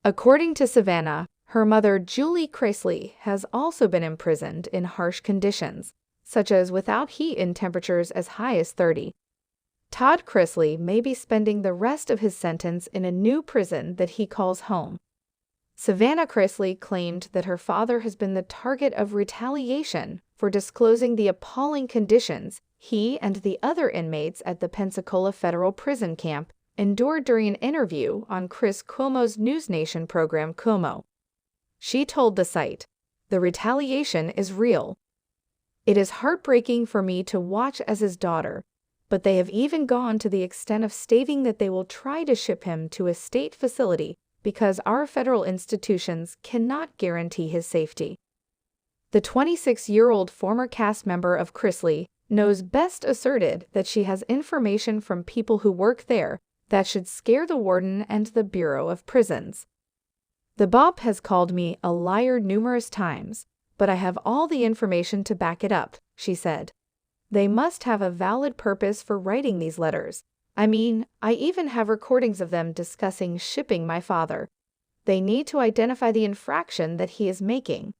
According to Savannah, her mother Julie Chrisley has also been imprisoned in harsh conditions, such as without heat in temperatures as high as 30. Todd Chrisley may be spending the rest of his sentence in a new prison that he calls home. Savannah Chrisley claimed that her father has been the target of retaliation for disclosing the appalling conditions he and the other inmates at the Pensacola Federal Prison Camp endured during an interview on Chris Cuomo's News Nation program Cuomo. She told the site, "The retaliation is real. It is heartbreaking for me to watch as his daughter, but they have even gone to the extent of stating that they will try to ship him to a state facility because our federal institutions cannot guarantee his safety." The 26-year-old former cast member of Chrisley Knows Best asserted that she has information from people who work there that should scare the warden and the Bureau of Prisons. "The Bob has called me a liar numerous times, but I have all the information to back it up," she said. "They must have a valid purpose for writing these letters. I mean, I even have recordings of them discussing shipping my father. They need to identify the infraction that he is making."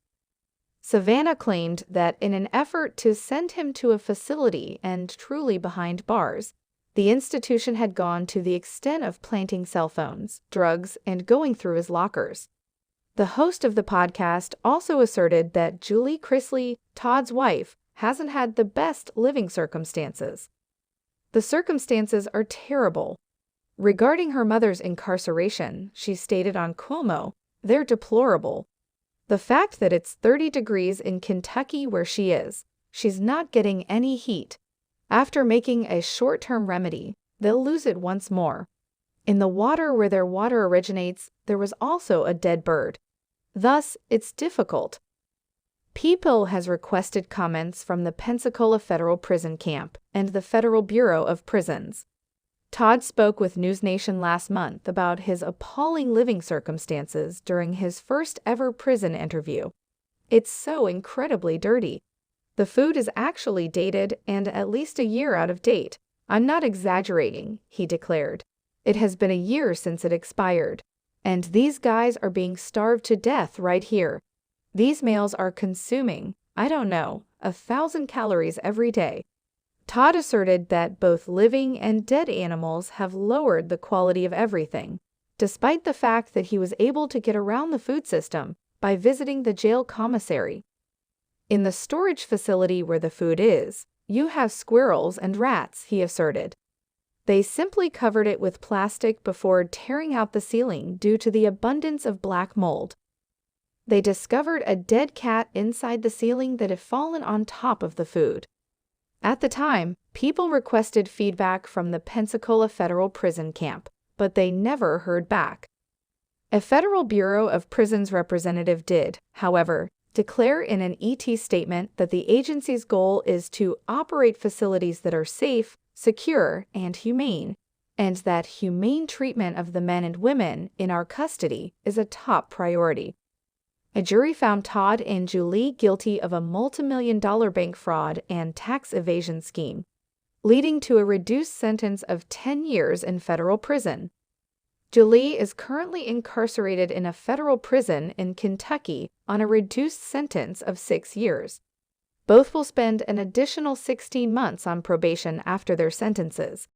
Savannah claimed that in an effort to send him to a facility and truly behind bars, the institution had gone to the extent of planting cell phones, drugs, and going through his lockers. The host of the podcast also asserted that Julie Chrisley, Todd's wife, hasn't had the best living circumstances. "The circumstances are terrible. Regarding her mother's incarceration," she stated on Cuomo, "they're deplorable. The fact that it's 30 degrees in Kentucky where she is, she's not getting any heat. After making a short-term remedy, they'll lose it once more. In the water where their water originates, there was also a dead bird. Thus, it's difficult." People has requested comments from the Pensacola Federal Prison Camp and the Federal Bureau of Prisons. Todd spoke with News Nation last month about his appalling living circumstances during his first ever prison interview. "It's so incredibly dirty. The food is actually dated and at least a year out of date. I'm not exaggerating," he declared. "It has been a year since it expired. And these guys are being starved to death right here. These meals are consuming, I don't know, 1,000 calories every day." Todd asserted that both living and dead animals have lowered the quality of everything, despite the fact that he was able to get around the food system by visiting the jail commissary. "In the storage facility where the food is, you have squirrels and rats," he asserted. "They simply covered it with plastic before tearing out the ceiling due to the abundance of black mold. They discovered a dead cat inside the ceiling that had fallen on top of the food." At the time, people requested feedback from the Pensacola Federal Prison Camp, but they never heard back. A Federal Bureau of Prisons representative did, however, declare in an ET statement that the agency's goal is to operate facilities that are safe, secure, and humane, and that humane treatment of the men and women in our custody is a top priority. A jury found Todd and Julie guilty of a multimillion-dollar bank fraud and tax evasion scheme, leading to a reduced sentence of 10 years in federal prison. Julie is currently incarcerated in a federal prison in Kentucky on a reduced sentence of 6 years. Both will spend an additional 16 months on probation after their sentences.